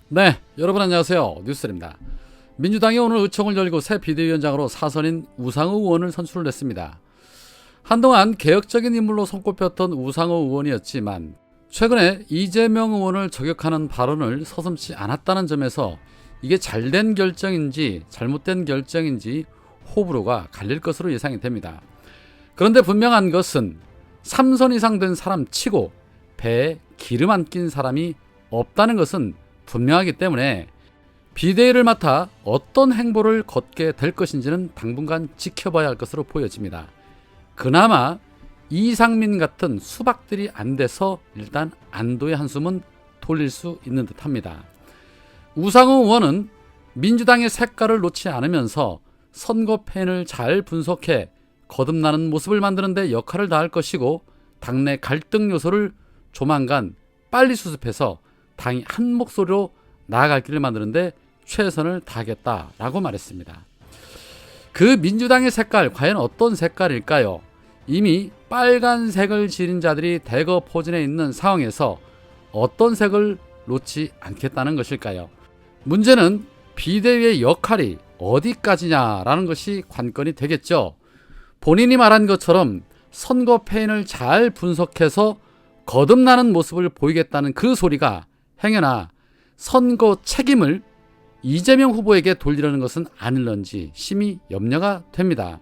네, 여러분 안녕하세요. 뉴스입니다. 민주당이 오늘 의총을 열고 새 비대위원장으로 사선인 우상호 의원을 선출을 했습니다. 한동안 개혁적인 인물로 손꼽혔던 우상호 의원이었지만 최근에 이재명 의원을 저격하는 발언을 서슴지 않았다는 점에서 이게 잘된 결정인지 잘못된 결정인지 호불호가 갈릴 것으로 예상이 됩니다. 그런데 분명한 것은 3선 이상 된 사람 치고 배에 기름 안 낀 사람이 없다는 것은 분명하기 때문에 비대위를 맡아 어떤 행보를 걷게 될 것인지는 당분간 지켜봐야 할 것으로 보여집니다. 그나마 이상민 같은 수박들이 안 돼서 일단 안도의 한숨은 돌릴 수 있는 듯합니다. 우상호 의원은 민주당의 색깔을 놓지 않으면서 선거팬을 잘 분석해 거듭나는 모습을 만드는 데 역할을 다할 것이고, 당내 갈등 요소를 조만간 빨리 수습해서 당이 한 목소리로 나아갈 길을 만드는데 최선을 다하겠다라고 말했습니다. 그 민주당의 색깔 과연 어떤 색깔일까요? 이미 빨간색을 지닌 자들이 대거 포진해 있는 상황에서 어떤 색을 놓지 않겠다는 것일까요? 문제는 비대위의 역할이 어디까지냐라는 것이 관건이 되겠죠. 본인이 말한 것처럼 선거 패인을 잘 분석해서 거듭나는 모습을 보이겠다는 그 소리가 행여나 선거 책임을 이재명 후보에게 돌리려는 것은 아닐런지 심히 염려가 됩니다.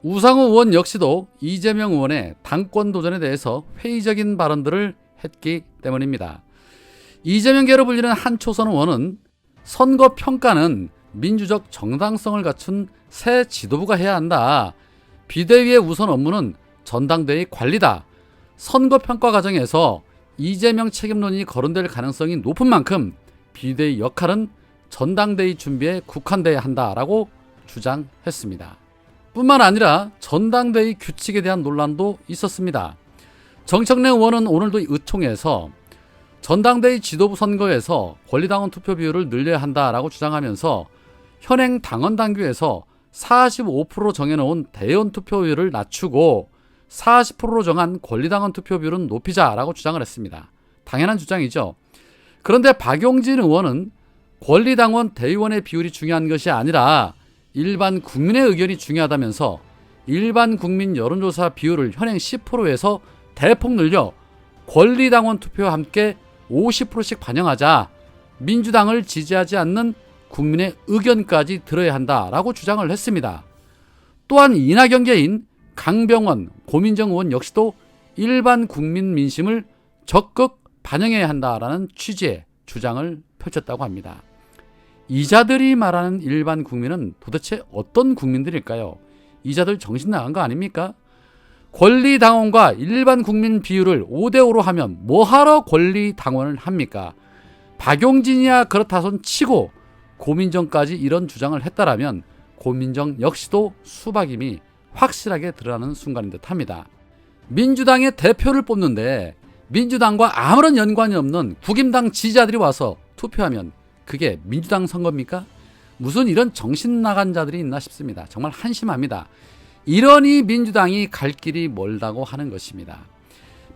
우상호 의원 역시도 이재명 의원의 당권 도전에 대해서 회의적인 발언들을 했기 때문입니다. 이재명계로 불리는 한초선 의원은 선거 평가는 민주적 정당성을 갖춘 새 지도부가 해야 한다. 비대위의 우선 업무는 전당대회 관리다. 선거 평가 과정에서 이재명 책임론이 거론될 가능성이 높은 만큼 비대위 역할은 전당대회 준비에 국한돼야 한다라고 주장했습니다. 뿐만 아니라 전당대회 규칙에 대한 논란도 있었습니다. 정청래 의원은 오늘도 의총에서 전당대회 지도부 선거에서 권리당원 투표 비율을 늘려야 한다라고 주장하면서 현행 당원 당규에서 45%로 정해놓은 대의원 투표율을 낮추고 40%로 정한 권리당원 투표비율은 높이자라고 주장을 했습니다. 당연한 주장이죠. 그런데 박용진 의원은 권리당원 대의원의 비율이 중요한 것이 아니라 일반 국민의 의견이 중요하다면서 일반 국민 여론조사 비율을 현행 10%에서 대폭 늘려 권리당원 투표와 함께 50%씩 반영하자, 민주당을 지지하지 않는 국민의 의견까지 들어야 한다라고 주장을 했습니다. 또한 이낙연계인 강병원, 고민정 의원 역시도 일반 국민 민심을 적극 반영해야 한다라는 취지의 주장을 펼쳤다고 합니다. 이자들이 말하는 일반 국민은 도대체 어떤 국민들일까요? 이자들 정신 나간 거 아닙니까? 권리당원과 일반 국민 비율을 5대5로 하면 뭐하러 권리당원을 합니까? 박용진이야 그렇다 손 치고 고민정까지 이런 주장을 했다라면 고민정 역시도 수박임이 확실하게 드러나는 순간인 듯 합니다. 민주당의 대표를 뽑는데 민주당과 아무런 연관이 없는 국임당 지지자들이 와서 투표하면 그게 민주당 선거입니까? 무슨 이런 정신 나간 자들이 있나 싶습니다. 정말 한심합니다. 이러니 민주당이 갈 길이 멀다고 하는 것입니다.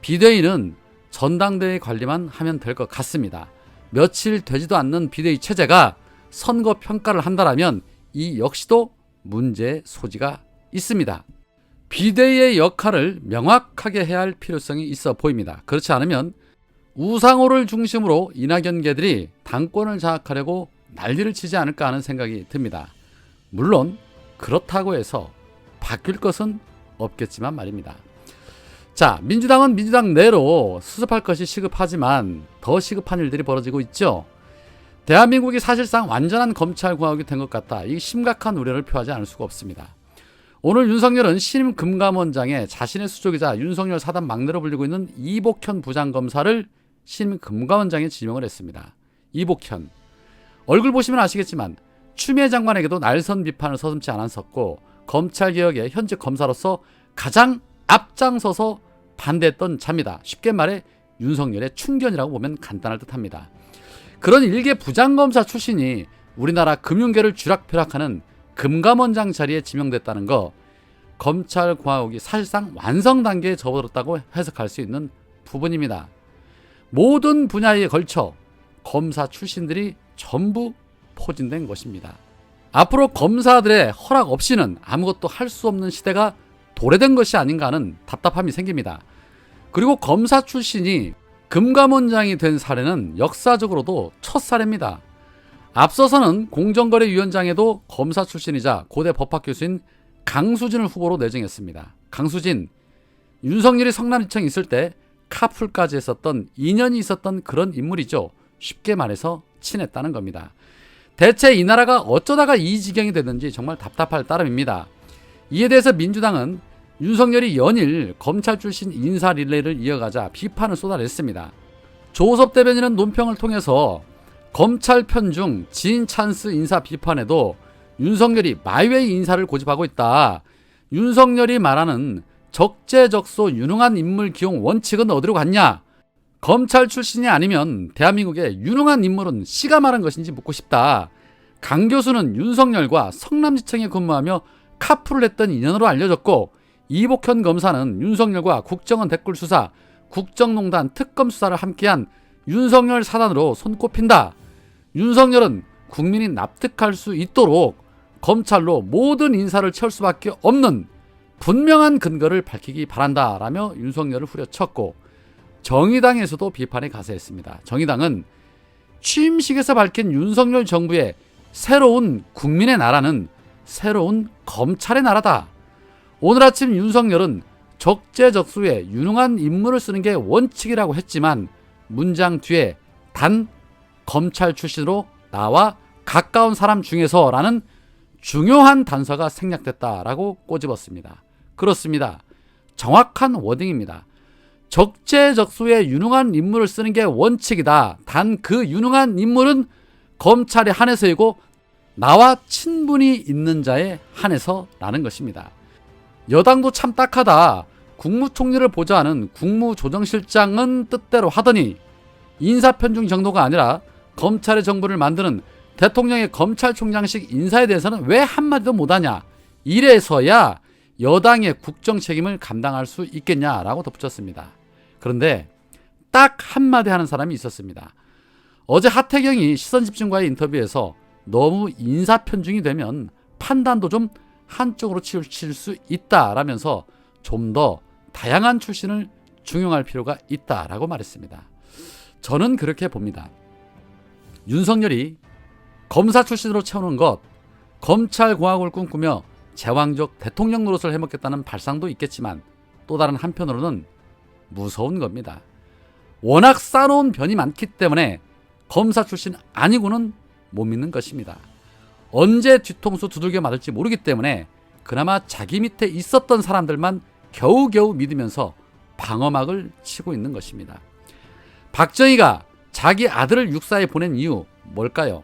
비대위는 전당대회 관리만 하면 될 것 같습니다. 며칠 되지도 않는 비대위 체제가 선거 평가를 한다라면 이 역시도 문제의 소지가 있습니다. 비대위의 역할을 명확하게 해야 할 필요성이 있어 보입니다. 그렇지 않으면 우상호를 중심으로 이낙연계들이 당권을 장악하려고 난리를 치지 않을까 하는 생각이 듭니다. 물론 그렇다고 해서 바뀔 것은 없겠지만 말입니다. 자, 민주당은 민주당 내로 수습할 것이 시급하지만 더 시급한 일들이 벌어지고 있죠. 대한민국이 사실상 완전한 검찰공화국이 된 것 같다. 이 심각한 우려를 표하지 않을 수가 없습니다. 오늘 윤석열은 신임 금감원장에 자신의 수족이자 윤석열 사단 막내로 불리고 있는 이복현 부장검사를 신임 금감원장에 지명을 했습니다. 이복현, 얼굴 보시면 아시겠지만 추미애 장관에게도 날선 비판을 서슴지 않았었고 검찰개혁의 현직 검사로서 가장 앞장서서 반대했던 자입니다. 쉽게 말해 윤석열의 충견이라고 보면 간단할 듯합니다. 그런 일개 부장검사 출신이 우리나라 금융계를 쥐락펴락하는 금감원장 자리에 지명됐다는 거, 검찰공화국이 사실상 완성 단계에 접어들었다고 해석할 수 있는 부분입니다. 모든 분야에 걸쳐 검사 출신들이 전부 포진된 것입니다. 앞으로 검사들의 허락 없이는 아무것도 할 수 없는 시대가 도래된 것이 아닌가 하는 답답함이 생깁니다. 그리고 검사 출신이 금감원장이 된 사례는 역사적으로도 첫 사례입니다. 앞서서는 공정거래위원장에도 검사 출신이자 고대 법학교수인 강수진을 후보로 내정했습니다. 강수진, 윤석열이 성남시청에 있을 때 카풀까지 했었던 인연이 있었던 그런 인물이죠. 쉽게 말해서 친했다는 겁니다. 대체 이 나라가 어쩌다가 이 지경이 됐는지 정말 답답할 따름입니다. 이에 대해서 민주당은 윤석열이 연일 검찰 출신 인사 릴레이를 이어가자 비판을 쏟아냈습니다. 조섭 대변인은 논평을 통해서 검찰 편중 지인 찬스 인사 비판에도 윤석열이 마이웨이 인사를 고집하고 있다. 윤석열이 말하는 적재적소 유능한 인물 기용 원칙은 어디로 갔냐? 검찰 출신이 아니면 대한민국의 유능한 인물은 씨가 말한 것인지 묻고 싶다. 강 교수는 윤석열과 성남시청에 근무하며 카풀을 했던 인연으로 알려졌고, 이복현 검사는 윤석열과 국정원 댓글 수사, 국정농단 특검 수사를 함께한 윤석열 사단으로 손꼽힌다. 윤석열은 국민이 납득할 수 있도록 검찰로 모든 인사를 채울 수밖에 없는 분명한 근거를 밝히기 바란다 라며 윤석열을 후려쳤고, 정의당에서도 비판에 가세했습니다. 정의당은 취임식에서 밝힌 윤석열 정부의 새로운 국민의 나라는 새로운 검찰의 나라다. 오늘 아침 윤석열은 적재적소에 유능한 인물을 쓰는 게 원칙이라고 했지만 문장 뒤에 단 검찰 출신으로 나와 가까운 사람 중에서 라는 중요한 단서가 생략됐다라고 꼬집었습니다. 그렇습니다. 정확한 워딩입니다. 적재적소에 유능한 인물을 쓰는 게 원칙이다. 단 그 유능한 인물은 검찰에 한해서이고 나와 친분이 있는 자에 한해서라는 것입니다. 여당도 참 딱하다. 국무총리를 보좌하는 국무조정실장은 뜻대로 하더니 인사편중 정도가 아니라 검찰의 정부를 만드는 대통령의 검찰총장식 인사에 대해서는 왜 한마디도 못하냐. 이래서야 여당의 국정 책임을 감당할 수 있겠냐라고 덧붙였습니다. 그런데 딱 한마디 하는 사람이 있었습니다. 어제 하태경이 시선집중과의 인터뷰에서 너무 인사편중이 되면 판단도 좀 한쪽으로 치우칠 수 있다라면서 좀 더 다양한 출신을 중용할 필요가 있다라고 말했습니다. 저는 그렇게 봅니다. 윤석열이 검사 출신으로 채우는 것, 검찰공화국을 꿈꾸며 제왕적 대통령 노릇을 해먹겠다는 발상도 있겠지만 또 다른 한편으로는 무서운 겁니다. 워낙 쌓아놓은 변이 많기 때문에 검사 출신 아니고는 못 믿는 것입니다. 언제 뒤통수 두들겨 맞을지 모르기 때문에 그나마 자기 밑에 있었던 사람들만 겨우겨우 믿으면서 방어막을 치고 있는 것입니다. 박정희가 자기 아들을 육사에 보낸 이유 뭘까요?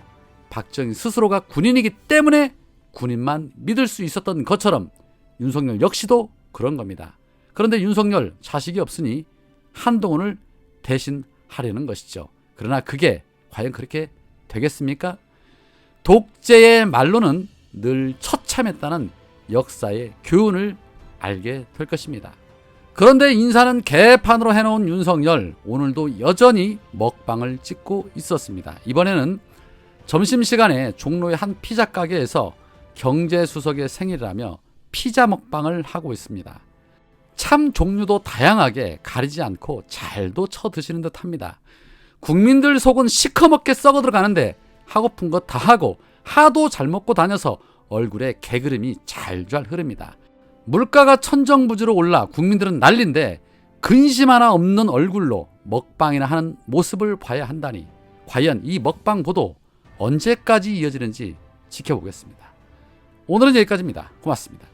박정희 스스로가 군인이기 때문에 군인만 믿을 수 있었던 것처럼 윤석열 역시도 그런 겁니다. 그런데 윤석열 자식이 없으니 한동훈을 대신하려는 것이죠. 그러나 그게 과연 그렇게 되겠습니까? 독재의 말로는 늘 처참했다는 역사의 교훈을 알게 될 것입니다. 그런데 인사는 개판으로 해놓은 윤석열, 오늘도 여전히 먹방을 찍고 있었습니다. 이번에는 점심시간에 종로의 한 피자 가게에서 경제수석의 생일이라며 피자 먹방을 하고 있습니다. 참 종류도 다양하게 가리지 않고 잘도 쳐드시는 듯합니다. 국민들 속은 시커멓게 썩어 들어가는데 하고픈 거 다 하고 하도 잘 먹고 다녀서 얼굴에 개그름이 잘잘 흐릅니다. 물가가 천정부지로 올라 국민들은 난린데 근심 하나 없는 얼굴로 먹방이나 하는 모습을 봐야 한다니 과연 이 먹방 보도 언제까지 이어지는지 지켜보겠습니다. 오늘은 여기까지입니다. 고맙습니다.